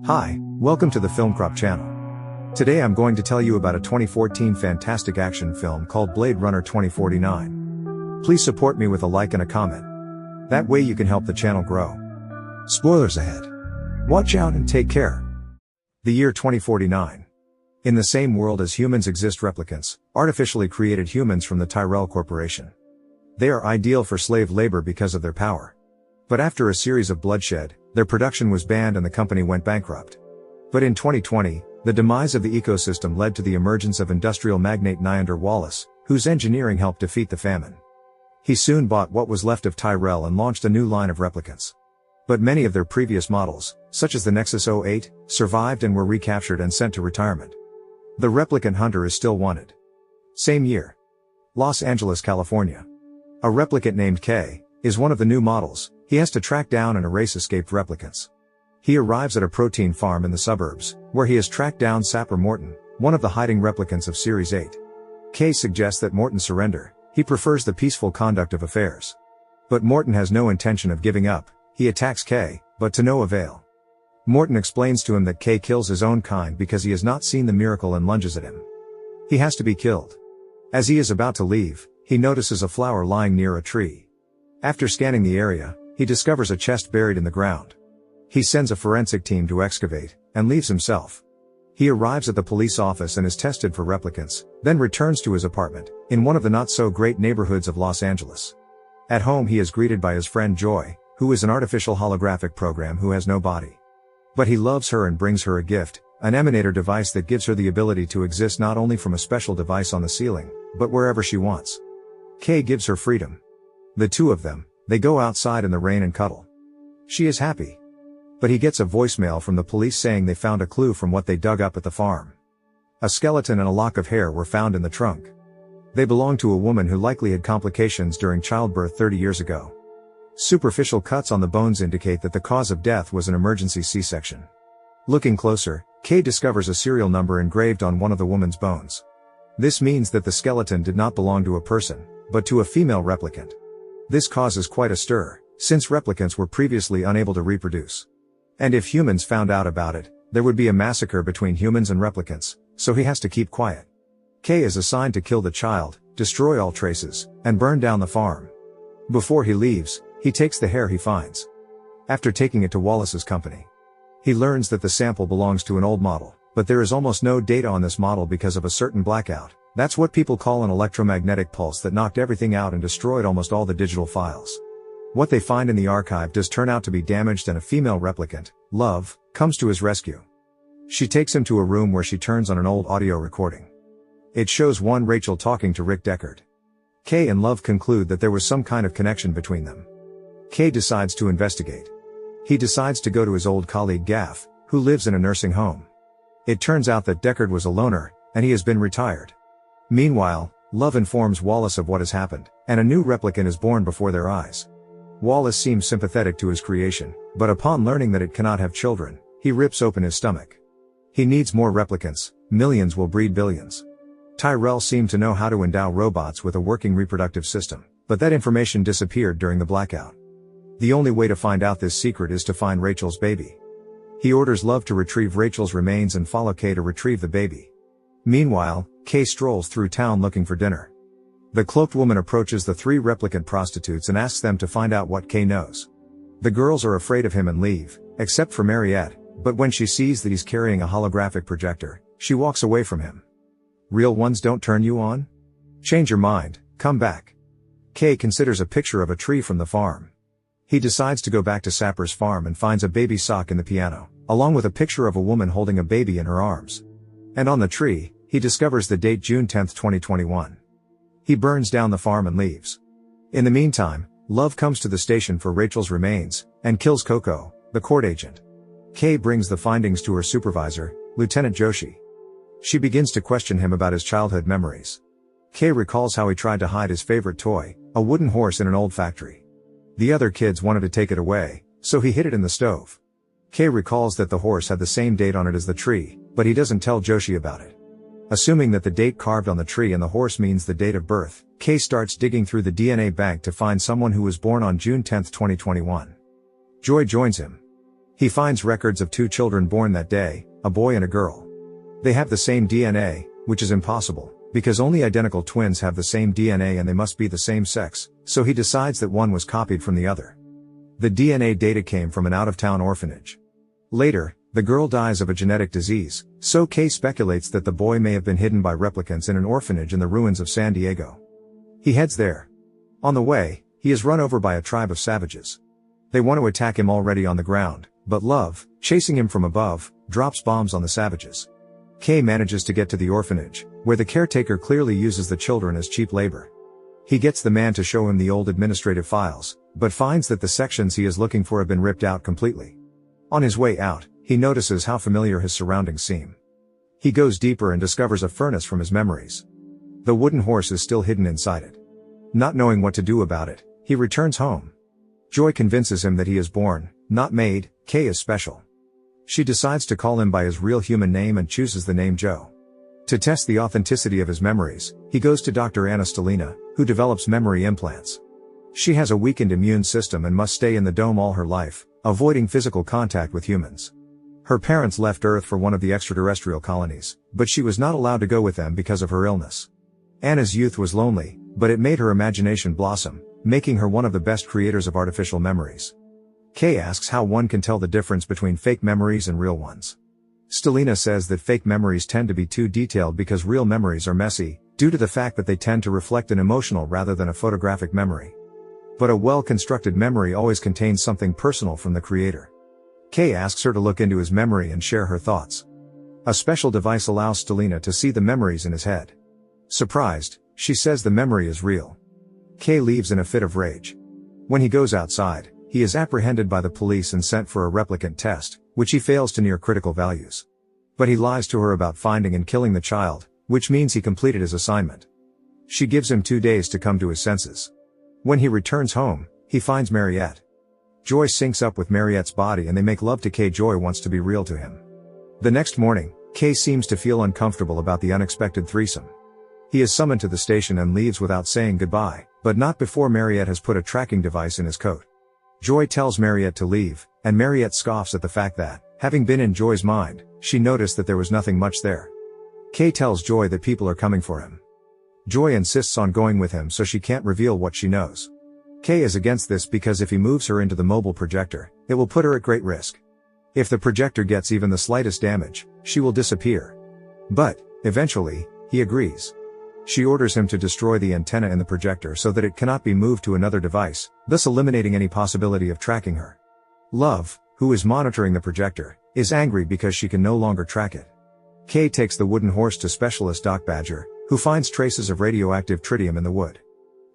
Hi, welcome to the FilmCrop channel. Today I'm going to tell you about a 2014 fantastic action film called Blade Runner 2049. Please support me with a like and a comment. That way you can help the channel grow. Spoilers ahead. Watch out and take care. The year 2049. In the same world as humans exist replicants, artificially created humans from the Tyrell Corporation. They are ideal for slave labor because of their power. But after a series of bloodshed, their production was banned and the company went bankrupt. But in 2020, the demise of the ecosystem led to the emergence of industrial magnate NIANDER WALLACE, whose engineering helped defeat the famine. He soon bought what was left of Tyrell and launched a new line of replicants. But many of their previous models, such as the Nexus 08, survived and were recaptured and sent to retirement. The replicant hunter is still wanted. Same year. Los Angeles, California. A replicant named K is one of the new models. He has to track down and erase escaped replicants. He arrives at a protein farm in the suburbs, where he has tracked down SAPPER MORTON, one of the hiding replicants of Series 8. K suggests that Morton surrender. He prefers the peaceful conduct of affairs. But Morton has no intention of giving up. He attacks K, but to no avail. Morton explains to him that K kills his own kind because he has not seen the miracle and lunges at him. He has to be killed. As he is about to leave, he notices a flower lying near a tree. After scanning the area, he discovers a chest buried in the ground. He sends a forensic team to excavate, and leaves himself. He arrives at the police office and is tested for replicants, then returns to his apartment, in one of the not-so-great neighborhoods of Los Angeles. At home he is greeted by his friend Joy, who is an artificial holographic program who has no body. But he loves her and brings her a gift, an emanator device that gives her the ability to exist not only from a special device on the ceiling, but wherever she wants. K gives her freedom. The two of them, they go outside in the rain and cuddle. She is happy. But he gets a voicemail from the police saying they found a clue from what they dug up at the farm. A skeleton and a lock of hair were found in the trunk. They belong to a woman who likely had complications during childbirth 30 years ago. Superficial cuts on the bones indicate that the cause of death was an emergency C-section. Looking closer, K discovers a serial number engraved on one of the woman's bones. This means that the skeleton did not belong to a person, but to a female replicant. This causes quite a stir, since replicants were previously unable to reproduce. And if humans found out about it, there would be a massacre between humans and replicants, so he has to keep quiet. K is assigned to kill the child, destroy all traces, and burn down the farm. Before he leaves, he takes the hair he finds. After taking it to Wallace's company, he learns that the sample belongs to an old model, but there is almost no data on this model because of a certain blackout. That's what people call an electromagnetic pulse that knocked everything out and destroyed almost all the digital files. What they find in the archive does turn out to be damaged, and a female replicant, Love, comes to his rescue. She takes him to a room where she turns on an old audio recording. It shows one Rachel talking to Rick Deckard. K and Love conclude that there was some kind of connection between them. K decides to investigate. He decides to go to his old colleague Gaff, who lives in a nursing home. It turns out that Deckard was a loner, and he has been retired. Meanwhile, Love informs Wallace of what has happened, and a new replicant is born before their eyes. Wallace seems sympathetic to his creation, but upon learning that it cannot have children, he rips open his stomach. He needs more replicants. Millions will breed billions. Tyrell seemed to know how to endow robots with a working reproductive system, but that information disappeared during the blackout. The only way to find out this secret is to find Rachel's baby. He orders Love to retrieve Rachel's remains and follow K to retrieve the baby. Meanwhile, K strolls through town looking for dinner. The cloaked woman approaches the three replicant prostitutes and asks them to find out what K knows. The girls are afraid of him and leave, except for Mariette, but when she sees that he's carrying a holographic projector, she walks away from him. Real ones don't turn you on? Change your mind, come back. K considers a picture of a tree from the farm. He decides to go back to Sapper's farm and finds a baby sock in the piano, along with a picture of a woman holding a baby in her arms. And on the tree, he discovers the date June 10, 2021. He burns down the farm and leaves. In the meantime, Love comes to the station for Rachel's remains, and kills Coco, the court agent. K brings the findings to her supervisor, Lieutenant Joshi. She begins to question him about his childhood memories. K recalls how he tried to hide his favorite toy, a wooden horse, in an old factory. The other kids wanted to take it away, so he hid it in the stove. K recalls that the horse had the same date on it as the tree, but he doesn't tell Joshi about it. Assuming that the date carved on the tree and the horse means the date of birth, K starts digging through the DNA bank to find someone who was born on June 10, 2021. Joy joins him. He finds records of 2 children born that day, a boy and a girl. They have the same DNA, which is impossible, because only identical twins have the same DNA and they must be the same sex, so he decides that one was copied from the other. The DNA data came from an out-of-town orphanage. Later, the girl dies of a genetic disease, so Kay speculates that the boy may have been hidden by replicants in an orphanage in the ruins of San Diego. He heads there. On the way, he is run over by a tribe of savages. They want to attack him already on the ground, but Love, chasing him from above, drops bombs on the savages. Kay manages to get to the orphanage, where the caretaker clearly uses the children as cheap labor. He gets the man to show him the old administrative files, but finds that the sections he is looking for have been ripped out completely. On his way out, he notices how familiar his surroundings seem. He goes deeper and discovers a furnace from his memories. The wooden horse is still hidden inside it. Not knowing what to do about it, he returns home. Joy convinces him that he is born, not made. Kay is special. She decides to call him by his real human name and chooses the name Joe. To test the authenticity of his memories, he goes to Dr. Anna Stelina, who develops memory implants. She has a weakened immune system and must stay in the dome all her life, avoiding physical contact with humans. Her parents left Earth for one of the extraterrestrial colonies, but she was not allowed to go with them because of her illness. Anna's youth was lonely, but it made her imagination blossom, making her one of the best creators of artificial memories. Kay asks how one can tell the difference between fake memories and real ones. Stelina says that fake memories tend to be too detailed because real memories are messy, due to the fact that they tend to reflect an emotional rather than a photographic memory. But a well-constructed memory always contains something personal from the creator. Kay asks her to look into his memory and share her thoughts. A special device allows Stelina to see the memories in his head. Surprised, she says the memory is real. Kay leaves in a fit of rage. When he goes outside, he is apprehended by the police and sent for a replicant test, which he fails to near critical values. But he lies to her about finding and killing the child, which means he completed his assignment. She gives him 2 days to come to his senses. When he returns home, he finds Mariette. Joy syncs up with Mariette's body and they make love to Kay. Joy wants to be real to him. The next morning, Kay seems to feel uncomfortable about the unexpected threesome. He is summoned to the station and leaves without saying goodbye, but not before Mariette has put a tracking device in his coat. Joy tells Mariette to leave, and Mariette scoffs at the fact that, having been in Joy's mind, she noticed that there was nothing much there. Kay tells Joy that people are coming for him. Joy insists on going with him so she can't reveal what she knows. Kay is against this because if he moves her into the mobile projector, it will put her at great risk. If the projector gets even the slightest damage, she will disappear. But, eventually, he agrees. She orders him to destroy the antenna in the projector so that it cannot be moved to another device, thus eliminating any possibility of tracking her. Love, who is monitoring the projector, is angry because she can no longer track it. Kay takes the wooden horse to specialist Doc Badger, who finds traces of radioactive tritium in the wood.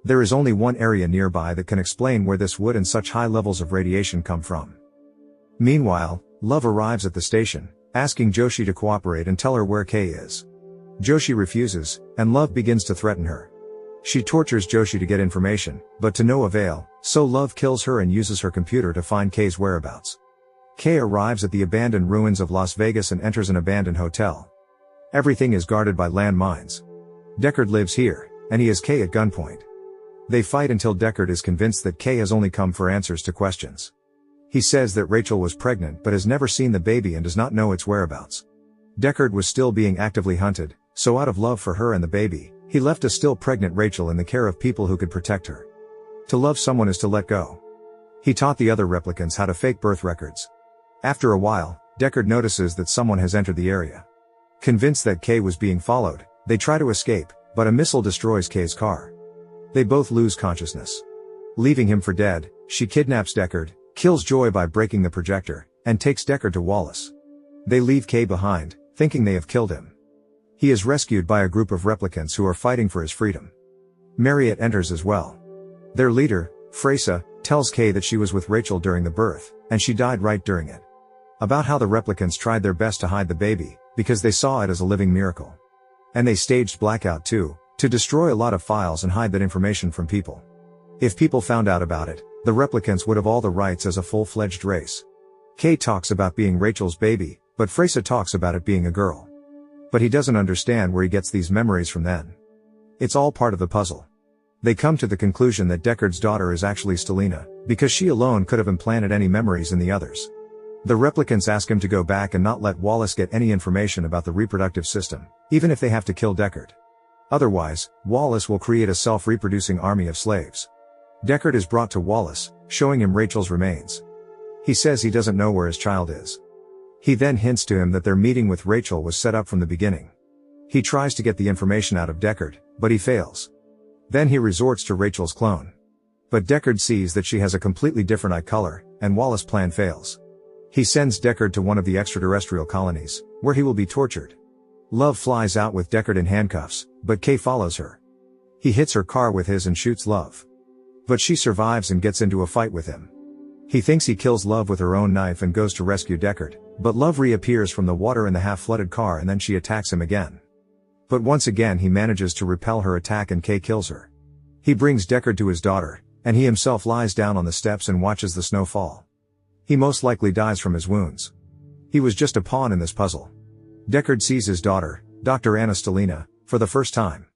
There is only one area nearby that can explain where this wood and such high levels of radiation come from. Meanwhile, Love arrives at the station, asking Joshi to cooperate and tell her where Kay is. Joshi refuses, and Love begins to threaten her. She tortures Joshi to get information, but to no avail, so Love kills her and uses her computer to find Kay's whereabouts. Kay arrives at the abandoned ruins of Las Vegas and enters an abandoned hotel. Everything is guarded by landmines. Deckard lives here, and he has Kay at gunpoint. They fight until Deckard is convinced that Kay has only come for answers to questions. He says that Rachel was pregnant but has never seen the baby and does not know its whereabouts. Deckard was still being actively hunted, so out of love for her and the baby, he left a still pregnant Rachel in the care of people who could protect her. To love someone is to let go. He taught the other replicants how to fake birth records. After a while, Deckard notices that someone has entered the area. Convinced that Kay was being followed, they try to escape, but a missile destroys Kay's car. They both lose consciousness. Leaving him for dead, she kidnaps Deckard, kills Joy by breaking the projector, and takes Deckard to WALLACE. They leave Kay behind, thinking they have killed him. He is rescued by a group of replicants who are fighting for his freedom. Mariette enters as well. Their leader, Freysa, tells Kay that she was with Rachel during the birth, and she died right during it. About how the replicants tried their best to hide the baby, because they saw it as a living miracle. And they staged blackout too, to destroy a lot of files and hide that information from people. If people found out about it, the replicants would have all the rights as a full-fledged race. Kay talks about being Rachel's baby, but Freysa talks about it being a girl. But he doesn't understand where he gets these memories from then. It's all part of the puzzle. They come to the conclusion that Deckard's daughter is actually Stelina, because she alone could have implanted any memories in the others. The replicants ask him to go back and not let Wallace get any information about the reproductive system, even if they have to kill Deckard. Otherwise, Wallace will create a self-reproducing army of slaves. Deckard is brought to Wallace, showing him Rachel's remains. He says he doesn't know where his child is. He then hints to him that their meeting with Rachel was set up from the beginning. He tries to get the information out of Deckard, but he fails. Then he resorts to Rachel's clone. But Deckard sees that she has a completely different eye color, and Wallace's plan fails. He sends Deckard to one of the extraterrestrial colonies, where he will be tortured. Love flies out with Deckard in handcuffs, but Kay follows her. He hits her car with his and shoots Love. But she survives and gets into a fight with him. He thinks he kills Love with her own knife and goes to rescue Deckard, but Love reappears from the water in the half-flooded car and then she attacks him again. But once again he manages to repel her attack and Kay kills her. He brings Deckard to his daughter, and he himself lies down on the steps and watches the snow fall. He most likely dies from his wounds. He was just a pawn in this puzzle. Deckard sees his daughter, Dr. Anna Stelina, for the first time.